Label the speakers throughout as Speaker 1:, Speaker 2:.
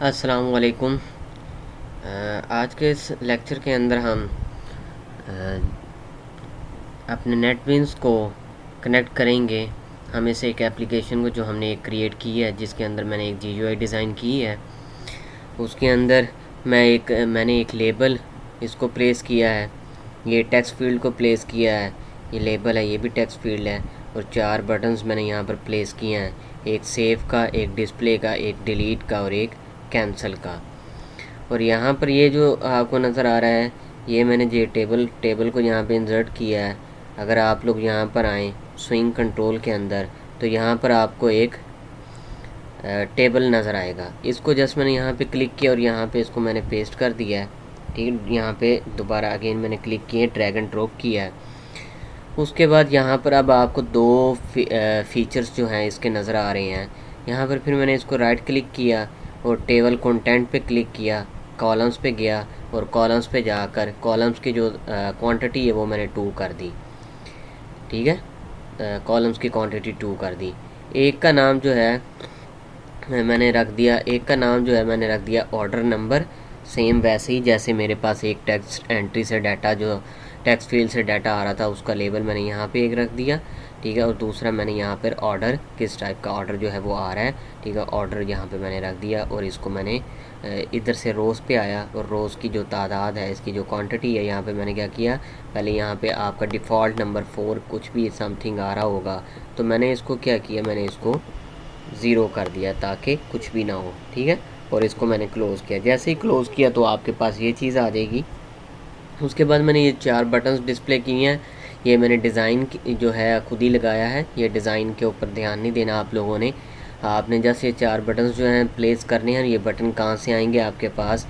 Speaker 1: अस्सलाम वालेकुम। आज के इस लेक्चर के अंदर हम अपने नेटबीन्स को कनेक्ट करेंगे। हम इसे एक एप्लीकेशन को जो हमने एक क्रिएट की है, जिसके अंदर मैंने एक GUI डिज़ाइन की है, उसके अंदर मैंने एक लेबल इसको प्लेस किया है। ये टेक्स्ट फील्ड को प्लेस किया है, ये लेबल है, ये भी टेक्स्ट फील्ड है। और 4 बटन्स मैंने यहाँ पर प्लेस किए हैं, एक सेव का, एक डिस्प्ले का, एक डिलीट का और एक कैंसिल का। और यहाँ पर ये जो आपको नज़र आ रहा है, ये मैंने जे टेबल को यहाँ पे इंसर्ट किया है। अगर आप लोग यहाँ पर आएँ स्विंग कंट्रोल के अंदर, तो यहाँ पर आपको एक टेबल नज़र आएगा। इसको जस्ट मैंने यहाँ पे क्लिक किया और यहाँ पे इसको मैंने पेस्ट कर दिया है। ठीक है, यहाँ पे दोबारा अगेन मैंने क्लिक किए, ड्रैग एंड ड्रॉप किया है। उसके बाद यहाँ पर अब आपको दो फीचर्स जो हैं इसके नज़र आ रहे हैं। यहाँ पर फिर मैंने इसको राइट क्लिक किया और टेबल कंटेंट पे क्लिक किया, कॉलम्स पे गया और कॉलम्स पे जाकर कॉलम्स की जो क्वांटिटी है वो मैंने 2 कर दी। ठीक है, कॉलम्स की क्वांटिटी 2 कर दी। एक का नाम जो है मैंने रख दिया ऑर्डर नंबर, सेम वैसे ही जैसे मेरे पास एक टेक्स्ट एंट्री से डाटा, जो टेक्स्ट फील्ड से डाटा आ रहा था, उसका लेबल मैंने यहाँ पे एक रख दिया। ठीक है, और दूसरा मैंने यहाँ पर ऑर्डर, किस टाइप का ऑर्डर जो है वो आ रहा है। ठीक है, ऑर्डर यहाँ पे मैंने रख दिया और इसको मैंने इधर से रोज़ पे आया और रोज़ की जो तादाद है, इसकी जो क्वांटिटी है, यहाँ पे मैंने क्या किया, पहले यहाँ पे आपका डिफ़ॉल्ट नंबर 4 कुछ भी समथिंग आ रहा होगा, तो मैंने इसको क्या किया, मैंने इसको 0 कर दिया ताकि कुछ भी ना हो। ठीक है, और इसको मैंने क्लोज़ किया। जैसे ही क्लोज़ किया तो आपके पास ये चीज़ आ जाएगी। उसके बाद मैंने ये 4 बटन्स डिस्प्ले किए हैं। ये मैंने डिज़ाइन जो है खुद ही लगाया है, ये डिज़ाइन के ऊपर ध्यान नहीं देना आप लोगों ने। आपने जैसे ये 4 बटन्स जो हैं प्लेस करने हैं। ये बटन कहाँ से आएंगे आपके पास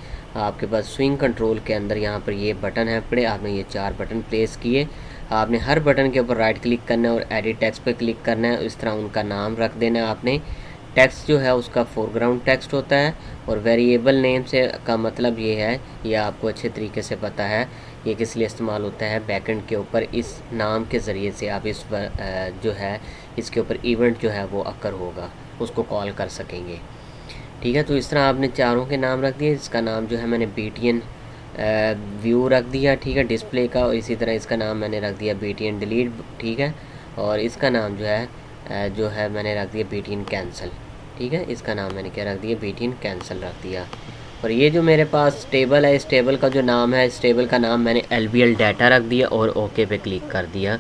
Speaker 1: स्विंग कंट्रोल के अंदर यहाँ पर ये बटन है पड़े, आपने ये 4 बटन प्लेस किए। आपने हर बटन के ऊपर राइट क्लिक करना है और एडिट टेक्स्ट पे क्लिक करना है। इस तरह उनका नाम रख देना है आपने। टेक्स्ट जो है उसका फोरग्राउंड टेक्स्ट होता है और वेरिएबल नेम से का मतलब ये है, ये आपको अच्छे तरीके से पता है, ये किस लिए इस्तेमाल होता है। बैकएंड के ऊपर इस नाम के ज़रिए से आप इस जो है इसके ऊपर इवेंट जो है वो अकर होगा, उसको कॉल कर सकेंगे। ठीक है, तो इस तरह आपने चारों के नाम रख दिए। इसका नाम जो है मैंने BTN व्यू रख दिया। ठीक है, डिस्प्ले का, और इसी तरह इसका नाम मैंने रख दिया BTN डिलीट। ठीक है, और इसका नाम जो है मैंने रख दिया BTN कैंसिल। ठीक है, इसका नाम मैंने क्या रख दिया, BTN कैंसिल रख दिया। और ये जो मेरे पास टेबल है, इस टेबल का जो नाम है, इस टेबल का नाम मैंने LBL डाटा रख दिया और ओके पे क्लिक कर दिया।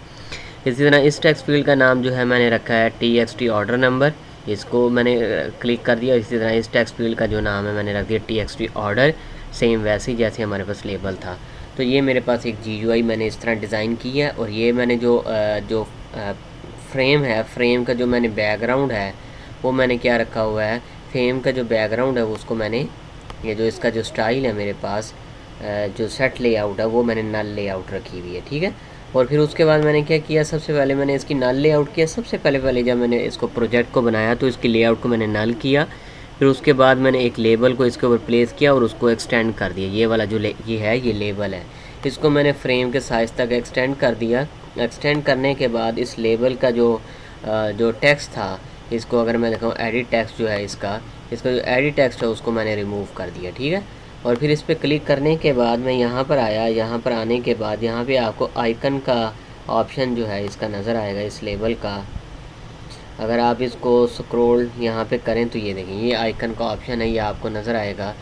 Speaker 1: इसी तरह इस टेक्स्ट फील्ड का नाम जो है मैंने रखा है TXT ऑर्डर नंबर, इसको मैंने क्लिक कर दिया। इसी तरह इस टेक्स्ट फील्ड का जो नाम है मैंने रख दिया TXT ऑर्डर, सेम वैसे ही जैसे हमारे पास लेबल था। तो ये मेरे पास एक GUI मैंने इस तरह डिज़ाइन की है। और ये मैंने जो फ्रेम है, फ्रेम का जो मैंने बैकग्राउंड है वो मैंने क्या रखा हुआ है, फ्रेम का जो बैकग्राउंड है उसको मैंने, ये जो इसका जो स्टाइल है मेरे पास, जो सेट लेआउट है वो मैंने नल लेआउट रखी हुई है। ठीक है, और फिर उसके बाद मैंने क्या किया, सबसे पहले मैंने इसकी नल लेआउट किया। सबसे पहले जब मैंने इसको प्रोजेक्ट को बनाया तो इसकी लेआउट को मैंने नल किया। फिर उसके बाद मैंने एक लेबल को इसके ऊपर प्लेस किया और उसको एक्सटेंड कर दिया। ये वाला जो ये है, ये लेबल है, इसको मैंने फ्रेम के साइज़ तक एक्सटेंड कर दिया। एक्सटेंड करने के बाद इस लेबल का जो टेक्स्ट था, इसको अगर मैं दिखाऊँ, एडिट टेक्स्ट जो है इसका जो एडिट टेक्स्ट है उसको मैंने रिमूव कर दिया। ठीक है, और फिर इस पर क्लिक करने के बाद मैं यहाँ पर आया। यहाँ पर आने के बाद यहाँ पे आपको आइकन का ऑप्शन जो है इसका नज़र आएगा, इस लेबल का। अगर आप इसको स्क्रॉल यहाँ पे करें तो ये देखें, ये आइकन का ऑप्शन है, ये आपको नज़र आएगा।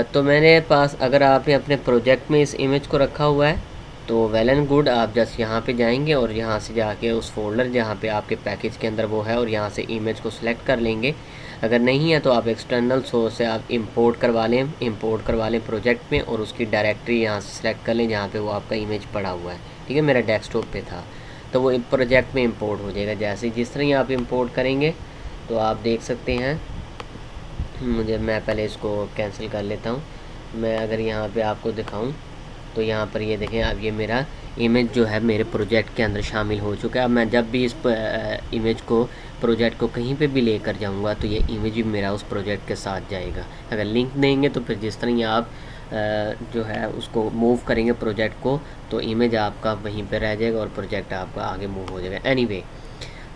Speaker 1: तो मेरे पास, अगर आपने अपने प्रोजेक्ट में इस इमेज को रखा हुआ है तो वेल एंड गुड, आप जस्ट यहाँ पे जाएंगे और यहाँ से जाके उस फोल्डर जहाँ पे आपके पैकेज के अंदर वो है, और यहाँ से इमेज को सिलेक्ट कर लेंगे। अगर नहीं है तो आप एक्सटर्नल सोर्स से आप इंपोर्ट करवा लें प्रोजेक्ट में, और उसकी डायरेक्टरी यहाँ से सिलेक्ट कर लें जहाँ पे वो आपका इमेज पड़ा हुआ है। ठीक है, मेरा डेस्कटॉप पे था तो वो प्रोजेक्ट में इंपोर्ट हो जाएगा। जैसे जिस तरह ही आप इंपोर्ट करेंगे तो आप देख सकते हैं। मैं पहले इसको कैंसिल कर लेता हूँ। मैं अगर यहाँ पे आपको दिखाऊँ तो यहाँ पर ये देखें, अब ये मेरा इमेज जो है मेरे प्रोजेक्ट के अंदर शामिल हो चुका है। अब मैं जब भी इस इमेज को, प्रोजेक्ट को कहीं पे भी लेकर जाऊँगा तो ये इमेज भी मेरा उस प्रोजेक्ट के साथ जाएगा। अगर लिंक देंगे तो फिर जिस तरह ही आप जो है उसको मूव करेंगे प्रोजेक्ट को, तो इमेज आपका वहीं पे रह जाएगा और प्रोजेक्ट आपका आगे मूव हो जाएगा। एनीवे,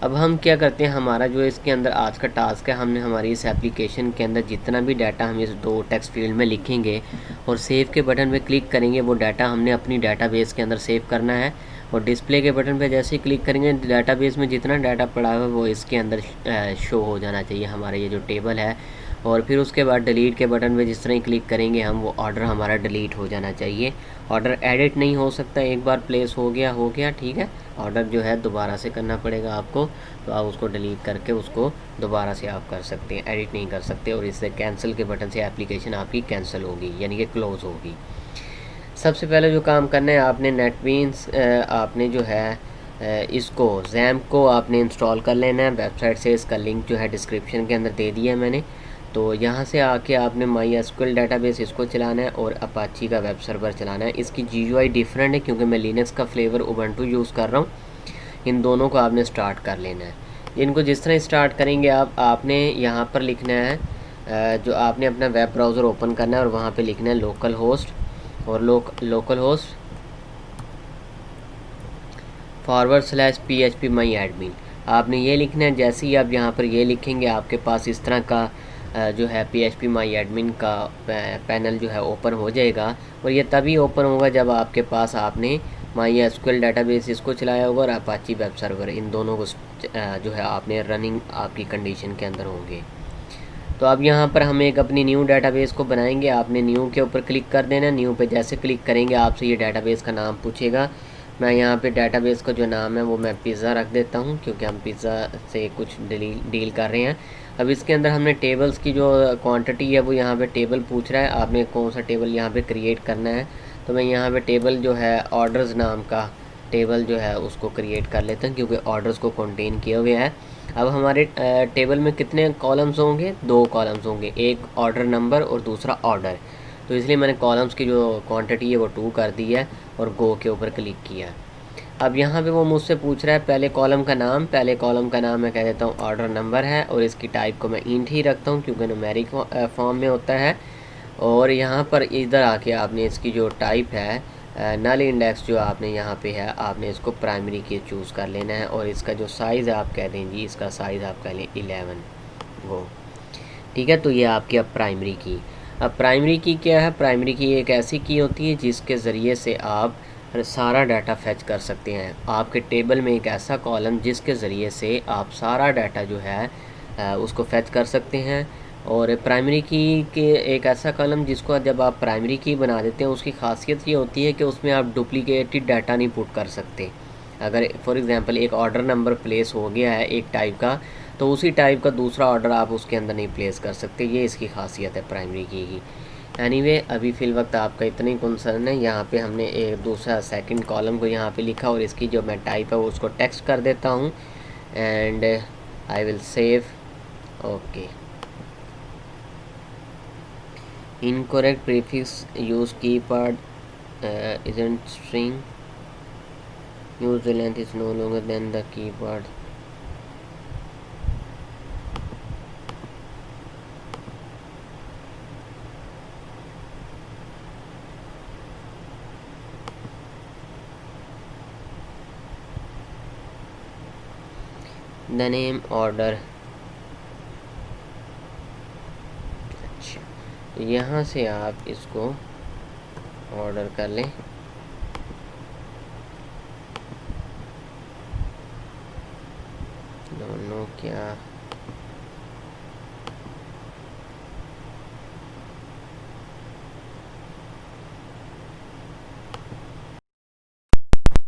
Speaker 1: अब हम क्या करते हैं, हमारा जो इसके अंदर आज का टास्क है, हमने हमारी इस एप्लीकेशन के अंदर जितना भी डाटा हम इस दो टेक्स्ट फील्ड में लिखेंगे और सेव के बटन पे क्लिक करेंगे, वो डाटा हमने अपनी डाटाबेस के अंदर सेव करना है। और डिस्प्ले के बटन पे जैसे ही क्लिक करेंगे, डाटाबेस में जितना डाटा पड़ा हुआ है वो इसके अंदर शो हो जाना चाहिए, हमारा ये जो टेबल है। और फिर उसके बाद डिलीट के बटन पे जिस तरह ही क्लिक करेंगे हम, वो ऑर्डर हमारा डिलीट हो जाना चाहिए। ऑर्डर एडिट नहीं हो सकता, एक बार प्लेस हो गया ठीक है। ऑर्डर जो है दोबारा से करना पड़ेगा आपको, तो आप उसको डिलीट करके उसको दोबारा से आप कर सकते हैं, एडिट नहीं कर सकते। और इससे कैंसिल के बटन से एप्लीकेशन आपकी कैंसिल होगी, यानी कि क्लोज़ होगी। सबसे पहले जो काम करना है, आपने नेटबीन्स आपने जो है इसको XAMPP को आपने इंस्टॉल कर लेना है वेबसाइट से। इसका लिंक जो है डिस्क्रिप्शन के अंदर दे दिया है मैंने। तो यहाँ से आके आपने MySQL डेटाबेस इसको चलाना है और अपाची का वेब सर्वर चलाना है। इसकी GUI डिफरेंट है क्योंकि मैं लिनक्स का फ्लेवर उबंटू यूज़ कर रहा हूँ। इन दोनों को आपने स्टार्ट कर लेना है। इनको जिस तरह स्टार्ट करेंगे आपने यहाँ पर लिखना है, जो आपने अपना वेब ब्राउज़र ओपन करना है और वहाँ पे लिखना है लोकल होस्ट और local host /PHP my admin। आपने ये लिखना है। जैसे ही आप यहाँ पर ये लिखेंगे, आपके पास इस तरह का जो है PHP my admin का पैनल जो है ओपन हो जाएगा। और ये तभी ओपन होगा जब आपके पास आपने MySQL डेटाबेस इसको चलाया होगा और अपाची वेब सर्वर, इन दोनों को जो है आपने रनिंग आपकी कंडीशन के अंदर होंगे। तो अब यहाँ पर हम एक अपनी न्यू डेटाबेस को बनाएंगे। आपने न्यू के ऊपर क्लिक कर देना। न्यू पे जैसे क्लिक करेंगे, आपसे ये डेटाबेस का नाम पूछेगा। मैं यहाँ पे डेटाबेस का जो नाम है वो मैं पिज़्ज़ा रख देता हूँ, क्योंकि हम पिज़्ज़ा से कुछ डील कर रहे हैं। अब इसके अंदर हमने टेबल्स की जो क्वांटिटी है वो यहाँ पे टेबल पूछ रहा है, आपने कौन सा टेबल यहाँ पे क्रिएट करना है। तो मैं यहाँ पे टेबल जो है ऑर्डर्स नाम का टेबल जो है उसको क्रिएट कर लेते हैं, क्योंकि ऑर्डर्स को कंटेन किया हुआ है। अब हमारे टेबल में कितने कॉलम्स होंगे? 2 कॉलम्स होंगे, एक ऑर्डर नंबर और दूसरा ऑर्डर। तो इसलिए मैंने कॉलम्स की जो क्वांटिटी है वो 2 कर दी है और गो के ऊपर क्लिक किया। अब यहाँ पे वो मुझसे पूछ रहा है पहले कॉलम का नाम। पहले कॉलम का नाम मैं कह देता हूँ ऑर्डर नंबर है, और इसकी टाइप को मैं इंट ही रखता हूँ क्योंकि न्यूमेरिक फॉर्म में होता है। और यहाँ पर इधर आके आपने इसकी जो टाइप है नल इंडेक्स जो आपने यहाँ पे है, आपने इसको प्राइमरी की चूज़ कर लेना है। और इसका जो साइज़ आप कह दें जी, इसका साइज़ आप कह लें 11 वो, ठीक है। तो ये आपकी अब प्राइमरी की। अब प्राइमरी की क्या है? प्राइमरी की एक ऐसी की होती है जिसके ज़रिए से आप सारा डाटा फैच कर सकते हैं। आपके टेबल में एक ऐसा कॉलम जिसके ज़रिए से आप सारा डाटा जो है उसको फैच कर सकते हैं। और प्राइमरी की के एक ऐसा कॉलम जिसको जब आप प्राइमरी की बना देते हैं, उसकी खासियत ये होती है कि उसमें आप डुप्लीकेटेड डाटा नहीं पुट कर सकते। अगर फॉर एग्ज़ाम्पल एक ऑर्डर नंबर प्लेस हो गया है एक टाइप का, तो उसी टाइप का दूसरा ऑर्डर आप उसके अंदर नहीं प्लेस कर सकते। ये इसकी खासियत है प्राइमरी की। एनीवे अभी फ़िल वक्त आपका इतना ही कंसर्न है। यहाँ पे हमने एक दूसरा सेकंड कॉलम को यहाँ पे लिखा और इसकी जो मैं टाइप है वो उसको टेक्स्ट कर देता हूँ and I will save. Okay, incorrect prefix use keyword isn't string, use the length is no longer than the keyword। The name order. अच्छा, यहाँ से आप इसको ऑर्डर कर लें। दोनों क्या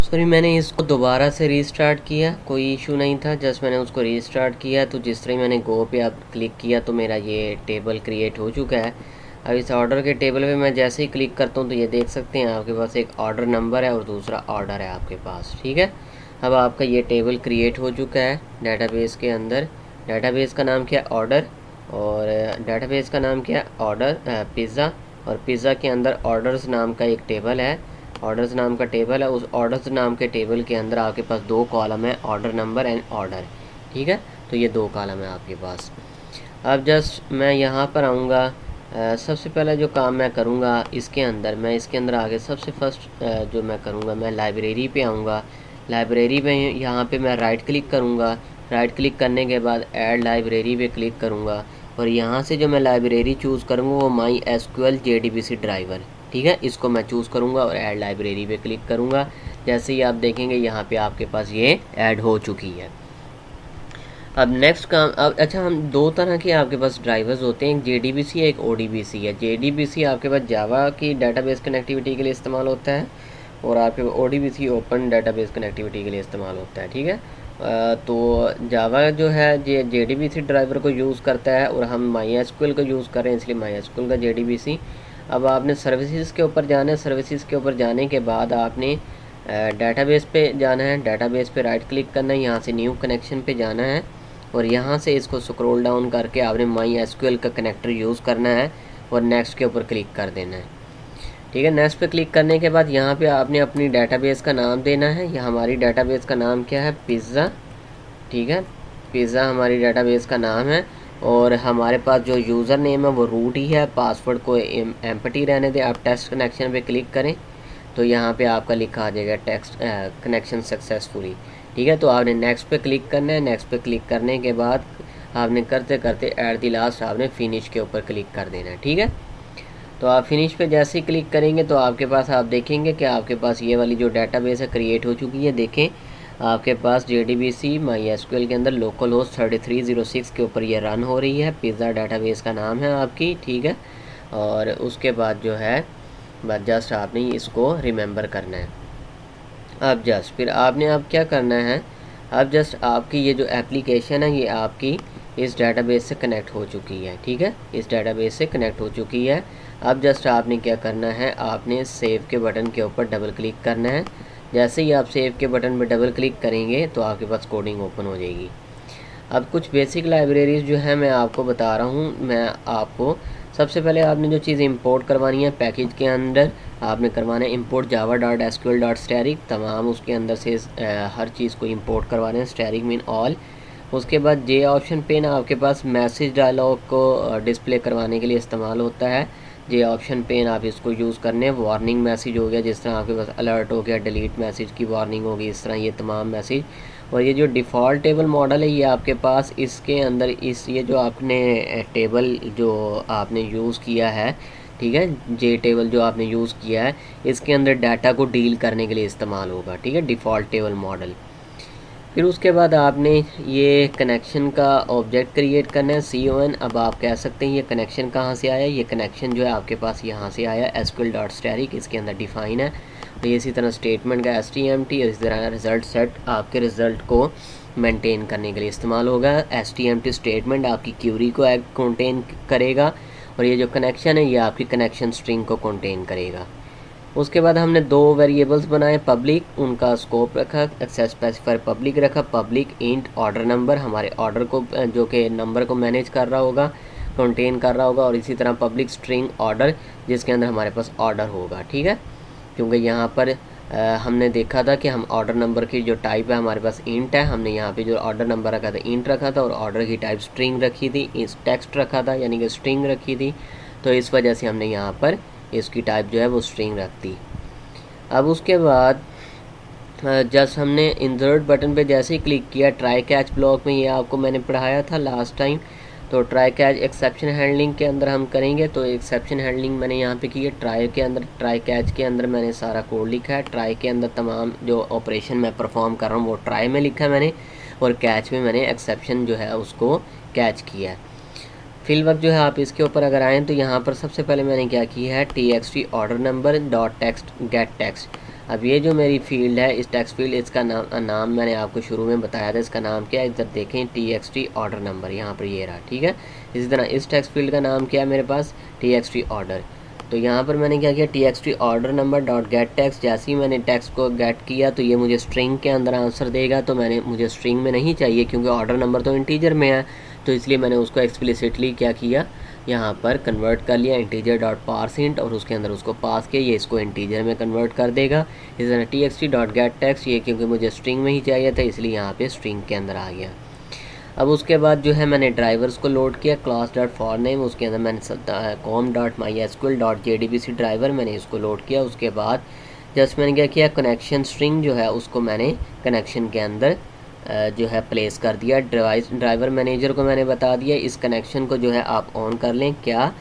Speaker 1: सॉरी, मैंने इसको दोबारा से रीस्टार्ट किया, कोई इशू नहीं था। जस्ट मैंने उसको रीस्टार्ट किया तो जिस तरह मैंने गो पे अब क्लिक किया तो मेरा ये टेबल क्रिएट हो चुका है। अब इस ऑर्डर के टेबल पे मैं जैसे ही क्लिक करता हूँ तो ये देख सकते हैं आपके पास एक ऑर्डर नंबर है और दूसरा ऑर्डर है आपके पास, ठीक है। अब आपका ये टेबल क्रिएट हो चुका है डेटाबेस के अंदर। डेटाबेस का नाम क्या है? ऑर्डर। और डेटाबेस का नाम क्या है? Order pizza. और पिज़्ज़ा के अंदर ऑर्डर्स नाम का एक टेबल है, ऑर्डर्स नाम का टेबल है। उस ऑर्डर्स नाम के टेबल के अंदर आपके पास 2 कॉलम है, ऑर्डर नंबर एंड ऑर्डर, ठीक है। तो ये 2 कॉलम है आपके पास। अब जस्ट मैं यहाँ पर आऊँगा। सबसे पहला जो काम मैं करूँगा इसके अंदर आगे सबसे फर्स्ट जो मैं करूँगा, मैं लाइब्रेरी पे आऊँगा। लाइब्रेरी में यहाँ पे मैं राइट क्लिक करूँगा राइट क्लिक करने के बाद ऐड लाइब्रेरी पे क्लिक करूँगा और यहाँ से जो मैं लाइब्रेरी चूज़ करूँगा वो माई एसक्यूएल जेडीबीसी ड्राइवर, ठीक है, इसको मैं चूज़ करूँगा और ऐड लाइब्रेरी पे क्लिक करूँगा। जैसे ही आप देखेंगे यहाँ पे आपके पास ये ऐड हो चुकी है। अब नेक्स्ट काम, अब अच्छा, हम दो तरह के आपके पास ड्राइवर्स होते हैं, एक जेडीबीसी है, एक ओडीबीसी है। जेडीबीसी आपके पास जावा की डाटाबेस कनेक्टिविटी के लिए इस्तेमाल होता है और आपके ओडीबीसी ओपन डाटाबेस कनेक्टिविटी के लिए इस्तेमाल होता है, ठीक है। तो जावा जो है ये जेडीबीसी ड्राइवर को यूज़ करता है और हम माई एसक्यूएल को यूज़ कर रहे हैं, इसलिए माई एसक्यूएल का जेडीबीसी। अब आपने सर्विसेज के ऊपर जाना है, सर्विसेज के ऊपर जाने के बाद आपने डाटाबेस पे जाना है, डाटाबेस पे राइट क्लिक करना है, यहाँ से न्यू कनेक्शन पे जाना है और यहाँ से इसको स्क्रॉल डाउन करके आपने माई एसक्यूएल का कनेक्टर यूज़ करना है और नेक्स्ट के ऊपर क्लिक कर देना है, ठीक है। नेक्स्ट पे क्लिक करने के बाद यहाँ पे आपने अपनी डाटाबेस का नाम देना है। यहाँ हमारी डाटाबेस का नाम क्या है, पिज़्ज़ा, ठीक है, पिज़्ज़ा हमारी डाटाबेस का नाम है और हमारे पास जो यूज़र नेम है वो रूट ही है। पासवर्ड को एम्प्टी रहने दें। आप टेस्ट कनेक्शन पे क्लिक करें तो यहाँ पे आपका लिखा आ जाएगा टेक्स्ट कनेक्शन सक्सेसफुली, ठीक है। तो आपने नेक्स्ट पे क्लिक करना है। नेक्स्ट पे क्लिक करने के बाद आपने करते करते एट द लास्ट आपने फिनिश के ऊपर क्लिक कर देना है, ठीक है। तो आप फिनिश पे जैसे ही क्लिक करेंगे तो आपके पास आप देखेंगे कि आपके पास ये वाली जो डाटाबेस है क्रिएट हो चुकी है। देखें आपके पास जेडीबीसी माई एसक्यूएल के अंदर लोकल होस्ट 3306 के ऊपर ये रन हो रही है। पिज़्ज़ा डाटाबेस का नाम है आपकी, ठीक है। और उसके बाद जो है बस जस्ट आपने इसको रिमेंबर करना है। अब जस्ट फिर आपने अब क्या करना है, अब जस्ट आपकी ये जो एप्लीकेशन है ये आपकी इस डाटाबेस से कनेक्ट हो चुकी है, ठीक है, इस डाटाबेस से कनेक्ट हो चुकी है। अब जस्ट आपने क्या करना है, आपने सेव के बटन के ऊपर डबल क्लिक करना है। जैसे ही आप सेव के बटन पर डबल क्लिक करेंगे तो आपके पास कोडिंग ओपन हो जाएगी। अब कुछ बेसिक लाइब्रेरीज़ जो है मैं आपको बता रहा हूँ। मैं आपको सबसे पहले आपने जो चीज़ इंपोर्ट करवानी है पैकेज के अंदर आपने करवाना है इंपोर्ट java.sql.static, तमाम उसके अंदर से हर चीज़ को इंपोर्ट करवाना है, स्टैटिक मीन ऑल। उसके बाद जे ऑप्शन पे ना आपके पास मैसेज डायलॉग को डिस्प्ले करवाने के लिए इस्तेमाल होता है। जे ऑप्शन पेन आप इसको यूज़ करने, वार्निंग मैसेज हो गया, जिस तरह आपके पास अलर्ट हो गया, डिलीट मैसेज की वार्निंग होगी, इस तरह ये तमाम मैसेज। और ये जो डिफ़ॉल्ट टेबल मॉडल है ये आपके पास इसके अंदर इस ये जो आपने टेबल जो आपने यूज़ किया है, ठीक है, जे टेबल जो आपने यूज़ किया है इसके अंदर डाटा को डील करने के लिए इस्तेमाल होगा, ठीक है, डिफ़ॉल्ट टेबल मॉडल। फिर उसके बाद आपने ये कनेक्शन का ऑब्जेक्ट क्रिएट करना है con। अब आप कह सकते हैं ये कनेक्शन कहाँ से आया, ये कनेक्शन जो है आपके पास यहाँ से आया sql.static, इसके अंदर डिफ़ाइन है। तो इसी तरह स्टेटमेंट का stmt, इस तरह रिज़ल्ट सेट आपके रिज़ल्ट को मेंटेन करने के लिए इस्तेमाल होगा। stmt स्टेटमेंट आपकी क्यूरी को कंटेन करेगा और ये जो कनेक्शन है ये आपकी कनेक्शन स्ट्रिंग को कंटेन करेगा। उसके बाद हमने दो वेरिएबल्स बनाए, पब्लिक, उनका स्कोप रखा, एक्सेस स्पेसिफायर पब्लिक रखा, पब्लिक इंट ऑर्डर नंबर, हमारे ऑर्डर को जो कि नंबर को मैनेज कर रहा होगा, कंटेन कर रहा होगा, और इसी तरह पब्लिक स्ट्रिंग ऑर्डर जिसके अंदर हमारे पास ऑर्डर होगा, ठीक है। क्योंकि यहाँ पर हमने देखा था कि हम ऑर्डर नंबर की जो टाइप है हमारे पास इंट है, हमने यहाँ पे जो ऑर्डर नंबर रखा था इंट रखा था और ऑर्डर की टाइप स्ट्रिंग रखी थी, इस टेक्स्ट रखा था यानी कि स्ट्रिंग रखी थी। तो इस वजह से हमने यहाँ पर इसकी टाइप जो है वो स्ट्रिंग रखती। अब उसके बाद जस्ट हमने इंसर्ट बटन पे जैसे ही क्लिक किया, ट्राई कैच ब्लॉक में ये आपको मैंने पढ़ाया था लास्ट टाइम। तो ट्राई कैच एक्सेप्शन हैंडलिंग के अंदर हम करेंगे। तो एक्सेप्शन हैंडलिंग मैंने यहाँ पे की है ट्राई के अंदर, ट्राई कैच के अंदर मैंने सारा कोड लिखा है। ट्राई के अंदर तमाम जो ऑपरेशन मैं परफॉर्म कर रहा हूँ वो ट्राई में लिखा है मैंने, और कैच में मैंने एक्सेप्शन जो है उसको कैच किया है। फिल वर्क जो है आप इसके ऊपर अगर आएँ तो यहाँ पर सबसे पहले मैंने क्या किया है, txt order number dot text gate text. अब ये जो मेरी फील्ड है इस टेक्स्ट फील्ड, इसका नाम मैंने आपको शुरू में बताया था, इसका नाम क्या है, इधर देखें txt ऑर्डर नंबर, यहाँ पर ये रहा, ठीक है। इसी तरह इस टेक्स्ट फील्ड का नाम क्या है मेरे पास, txt ऑर्डर। तो यहाँ पर मैंने क्या किया, txt order number dot gate text. जैसे ही मैंने टेक्स्ट को गेट किया तो ये मुझे स्ट्रिंग के अंदर आंसर देगा। तो मुझे स्ट्रिंग में नहीं चाहिए क्योंकि ऑर्डर नंबर तो इंटीजर में है, तो इसलिए मैंने उसको एक्सप्लिसिटली क्या किया, यहाँ पर कन्वर्ट कर लिया इंटीजर डॉट पार्सिंट, और उसके अंदर उसको पास किया, ये इसको इंटीजर में कन्वर्ट कर देगा। इस तरह txt डॉट गेट टेक्स्ट, ये क्योंकि मुझे स्ट्रिंग में ही चाहिए था इसलिए यहाँ पे स्ट्रिंग के अंदर आ गया। अब उसके बाद जो है मैंने ड्राइवर्स को लोड किया, क्लास डॉट फॉर नेम, उसके अंदर मैंने com dot my SQL dot jdbc driver मैंने इसको लोड किया। उसके बाद जस्ट मैंने क्या किया, कनेक्शन स्ट्रिंग जो है उसको मैंने कनेक्शन के अंदर जो है प्लेस कर दिया। ड्राइवर मैनेजर को मैंने बता दिया इस कनेक्शन को जो है आप ऑन कर लें। क्या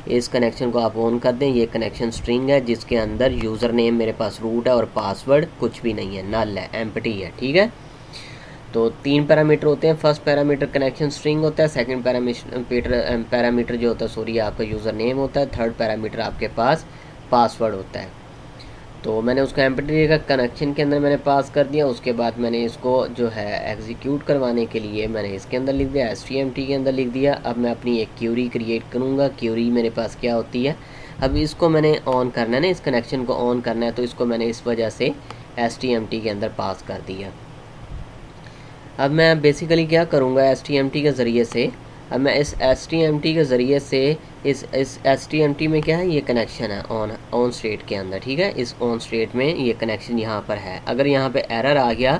Speaker 1: इस कनेक्शन को आप ऑन कर दें। ये कनेक्शन स्ट्रिंग है जिसके अंदर यूज़र नेम मेरे पास रूट है और पासवर्ड कुछ भी नहीं है, नल है, एम्प्टी है। ठीक है, तो 3 पैरामीटर होते हैं। फर्स्ट पैरामीटर कनेक्शन स्ट्रिंग होता है, सेकंड पैरामीटर जो होता है सॉरी आपका यूज़र नेम होता है, थर्ड पैरामीटर आपके पास पासवर्ड होता है। तो मैंने उसको एम्प्टी का कनेक्शन के अंदर मैंने पास कर दिया। उसके बाद मैंने इसको जो है एग्जीक्यूट करवाने के लिए मैंने इसके अंदर लिख दिया, HTMT के अंदर लिख दिया। अब मैं अपनी एक क्यूरी क्रिएट करूँगा। क्यूरी मेरे पास क्या होती है, अब इसको मैंने ऑन करना है ना, इस कनेक्शन को ऑन करना है, तो इसको मैंने इस वजह से HTMT के अंदर पास कर दिया। अब मैं बेसिकली क्या करूँगा HTMT के ज़रिए से, अब मैं इस HTMT के ज़रिए से इस HTMT में क्या है, ये कनेक्शन है ऑन स्टेट के अंदर। ठीक है, इस ऑन स्टेट में ये कनेक्शन यहाँ पर है। अगर यहाँ पे एरर आ गया,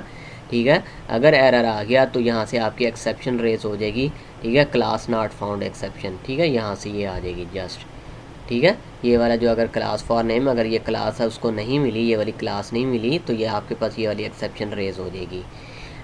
Speaker 1: ठीक है, अगर एरर आ गया तो यहाँ से आपकी एक्सेप्शन रेज हो जाएगी। ठीक है, क्लास नॉट फाउंड एक्सेप्शन। ठीक है, यहाँ से ये आ जाएगी जस्ट। ठीक है, ये वाला जो अगर क्लास फॉर नेम अगर ये क्लास है उसको नहीं मिली, ये वाली क्लास नहीं मिली, तो ये आपके पास ये वाली एक्सेप्शन रेज हो जाएगी।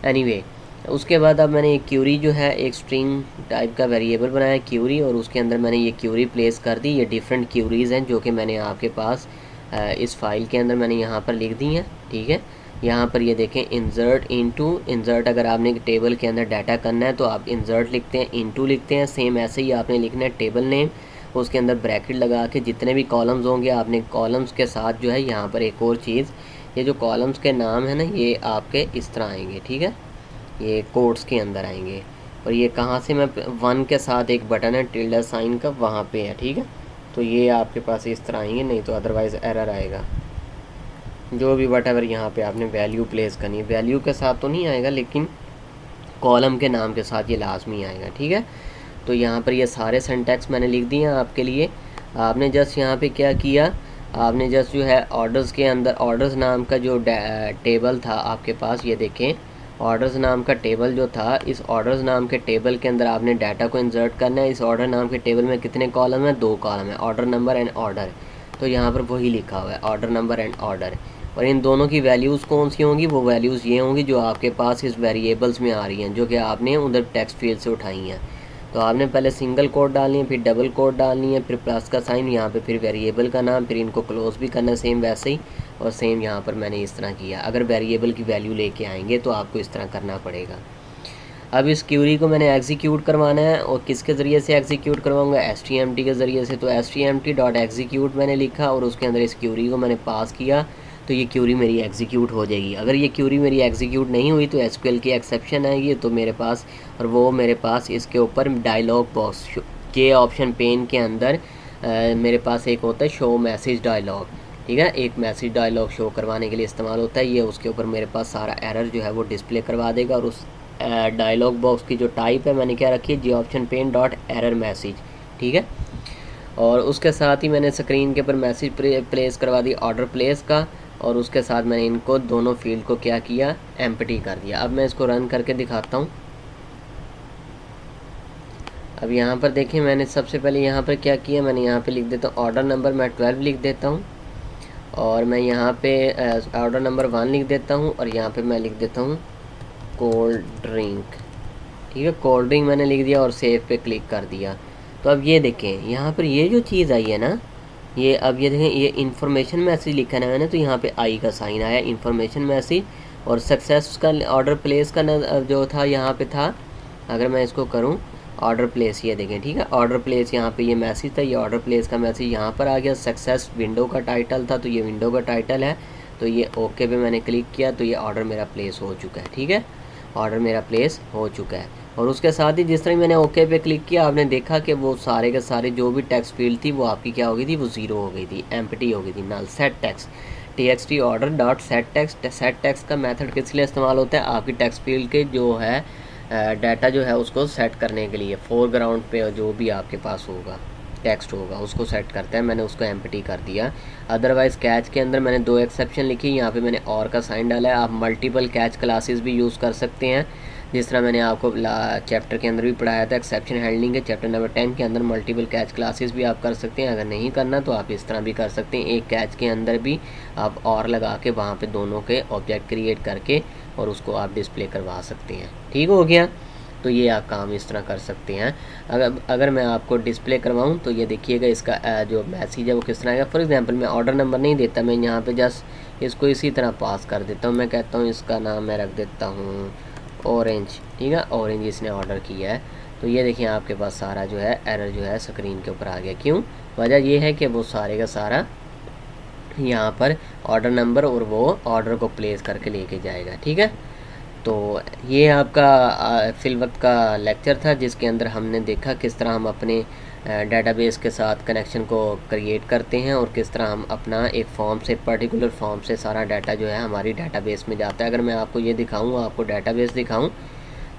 Speaker 1: एनीवे उसके बाद अब मैंने एक क्यूरी जो है एक स्ट्रिंग टाइप का वेरिएबल बनाया क्यूरी, और उसके अंदर मैंने ये क्यूरी प्लेस कर दी। ये डिफरेंट क्यूरीज़ हैं जो कि मैंने आपके पास इस फाइल के अंदर मैंने यहाँ पर लिख दी हैं। ठीक है, यहाँ पर ये देखें इंसर्ट इनटू, इंसर्ट अगर आपने टेबल के अंदर डाटा करना है तो आप इंसर्ट लिखते हैं, इनटू लिखते हैं। सेम ऐसे ही आपने लिखना है टेबल नेम, उसके अंदर ब्रैकेट लगा के जितने भी कॉलम्स होंगे आपने कॉलम्स के साथ जो है यहाँ पर एक और चीज़, ये जो कॉलम्स के नाम है ना ये आपके इस तरह आएंगे। ठीक है, ये कोट्स के अंदर आएंगे। और ये कहाँ से, मैं 1 के साथ एक बटन है टिल्डा साइन का, वहाँ पे है। ठीक है, तो ये आपके पास इस तरह आएंगे, नहीं तो अदरवाइज़ एरर आएगा। जो भी वटएवर यहाँ पे आपने वैल्यू प्लेस करनी है, वैल्यू के साथ तो नहीं आएगा लेकिन कॉलम के नाम के साथ ये लाजमी आएगा। ठीक है, तो यहाँ पर ये सारे सिंटैक्स मैंने लिख दिए हैं आपके लिए। आपने जस्ट यहाँ पे क्या किया, आपने जस्ट जो है ऑर्डर्स के अंदर ऑर्डर्स नाम का जो टेबल था आपके पास, ये देखें ऑर्डर्स नाम का टेबल जो था, इस ऑर्डर्स नाम के टेबल के अंदर आपने डाटा को इंसर्ट करना है। इस ऑर्डर नाम के टेबल में कितने कॉलम है, 2 कॉलम है, ऑर्डर नंबर एंड ऑर्डर। तो यहाँ पर वही लिखा हुआ है, ऑर्डर नंबर एंड ऑर्डर। और इन दोनों की वैल्यूज़ कौन सी होंगी, वो वैल्यूज़ ये होंगी जो आपके पास इस वेरिएबल्स में आ रही हैं, जो कि आपने उधर टेक्स्ट फील्ड से उठाई हैं। तो आपने पहले सिंगल कोट डालनी है, फिर डबल कोट डालनी है, फिर प्लस का साइन, यहाँ पे फिर वेरिएबल का नाम, फिर इनको क्लोज भी करना है सेम वैसे ही। और सेम यहाँ पर मैंने इस तरह किया। अगर वेरिएबल की वैल्यू लेके आएंगे तो आपको इस तरह करना पड़ेगा। अब इस क्यूरी को मैंने एग्जीक्यूट करवाना है, और किसके ज़रिए से एग्जीक्यूट करवाऊँगा, HTMT के ज़रिए से। तो HTMT.execute मैंने लिखा और उसके अंदर इस क्यूरी को मैंने पास किया, तो ये क्यूरी मेरी एग्जीक्यूट हो जाएगी। अगर ये क्यूरी मेरी एग्जीक्यूट नहीं हुई तो SQL की एक्सेप्शन आएगी तो मेरे पास, और वो मेरे पास इसके ऊपर डायलॉग बॉक्स के ऑप्शन पेन के अंदर मेरे पास एक होता है शो मैसेज डायलॉग। ठीक है, एक मैसेज डायलॉग शो करवाने के लिए इस्तेमाल होता है ये। उसके ऊपर मेरे पास सारा एरर जो है वो डिस्प्ले करवा देगा। और उस डायलॉग बॉक्स की जो टाइप है मैंने क्या रखी है, GOptionPane.error मैसेज। ठीक है, और उसके साथ ही मैंने स्क्रीन के ऊपर मैसेज प्लेस करवा दी ऑर्डर प्लेस का, और उसके साथ मैंने इनको दोनों फील्ड को क्या किया, एम्प्टी कर दिया। अब मैं इसको रन करके दिखाता हूँ। अब यहाँ पर देखें मैंने सबसे पहले यहाँ पर क्या किया, मैंने यहाँ पे लिख देता हूँ ऑर्डर नंबर, मैं 12 लिख देता हूँ। और मैं यहाँ पे ऑर्डर नंबर 1 लिख देता हूँ, और यहाँ पे मैं लिख देता हूँ कोल्ड ड्रिंक। ठीक है, कोल्ड ड्रिंक मैंने लिख दिया और सेव पे क्लिक कर दिया। तो अब ये देखें यहाँ पर ये जो चीज़ आई है ना, ये अब ये देखें ये इन्फॉर्मेशन मैसेज लिखा है मैंने, तो यहाँ पे आई का साइन आया, इन्फॉर्मेशन मैसेज। और सक्सेस का ऑर्डर प्लेस का जो था यहाँ पे था, अगर मैं इसको करूँ ऑर्डर प्लेस, ये देखें। ठीक है, ऑर्डर प्लेस यहाँ पे ये मैसेज था, ये ऑर्डर प्लेस का मैसेज यहाँ पर आ गया। सक्सेस विंडो का टाइटल था, तो ये विंडो का टाइटल है। तो ये ओके पे मैंने क्लिक किया, तो ये ऑर्डर मेरा प्लेस हो चुका है। ठीक है, ऑर्डर मेरा प्लेस हो चुका है। और उसके साथ ही जिस तरह मैंने ओके पे क्लिक किया, आपने देखा कि वो सारे के सारे जो भी टेक्स्ट फील्ड थी वो आपकी क्या हो गई थी, वो ज़ीरो हो गई थी, एम्प्टी हो गई थी, null. Set text TXT order dot set text. Set text का मेथड किस लिए इस्तेमाल होता है, आपकी टेक्स्ट फील्ड के जो है डाटा जो है उसको सेट करने के लिए, फोरग्राउंड पे जो भी आपके पास होगा टेक्स्ट होगा उसको सेट करता है। मैंने उसको एम्प्टी कर दिया। अदरवाइज़ कैच के अंदर मैंने 2 एक्सेप्शन लिखी, यहाँ पे मैंने और का साइन डाला है। आप मल्टीपल कैच क्लासेस भी यूज़ कर सकते हैं, जिस तरह मैंने आपको चैप्टर के अंदर भी पढ़ाया था एक्सेप्शन हैंडलिंग के चैप्टर नंबर 10 के अंदर मल्टीपल कैच क्लासेस भी आप कर सकते हैं। अगर नहीं करना तो आप इस तरह भी कर सकते हैं, एक कैच के अंदर भी आप और लगा के वहाँ पे दोनों के ऑब्जेक्ट क्रिएट करके और उसको आप डिस्प्ले करवा सकते हैं। ठीक हो गया, तो ये आप काम इस तरह कर सकते हैं। अगर मैं आपको डिस्प्ले करवाऊँ तो ये देखिएगा इसका जो मैसेज है वो किस तरह आएगा। फॉर एग्जांपल मैं ऑर्डर नंबर नहीं देता, मैं यहाँ पे जस्ट इसको इसी तरह पास कर देता हूँ। मैं कहता हूँ इसका नाम मैं रख देता हूँ ऑरेंज, ठीक है, ऑरेंज इसने ऑर्डर किया है। तो ये देखिए आपके पास सारा जो है एरर जो है स्क्रीन के ऊपर आ गया। क्यों? वजह ये है कि वो सारे का सारा यहाँ पर ऑर्डर नंबर और वो ऑर्डर को प्लेस करके लेके जाएगा। ठीक है, तो ये आपका फिल वक्त का लेक्चर था जिसके अंदर हमने देखा किस तरह हम अपने डेटाबेस के साथ कनेक्शन को क्रिएट करते हैं और किस तरह हम अपना एक फॉर्म से पर्टिकुलर फॉर्म से सारा डाटा जो है हमारी डेटाबेस में जाता है। अगर मैं आपको ये दिखाऊँ, आपको डेटाबेस दिखाऊँ,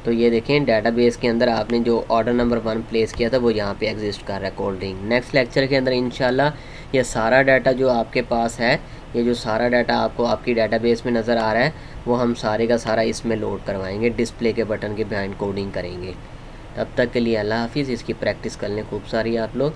Speaker 1: तो ये देखें डेटाबेस के अंदर आपने जो ऑर्डर नंबर 1 प्लेस किया था वो यहाँ पे एग्जिस्ट कर रहा है, कोल्ड ड्रिंक। नेक्स्ट लेक्चर के अंदर इंशाल्लाह ये सारा डाटा जो आपके पास है, ये जो सारा डाटा आपको आपकी डेटाबेस में नज़र आ रहा है, वो हम सारे का सारा इसमें लोड करवाएंगे, डिस्प्ले के बटन के बिहाइंड कोडिंग करेंगे। तब तक के लिए अल्लाह हाफिज़। इसकी प्रैक्टिस कर लें खूब सारी आप लोग।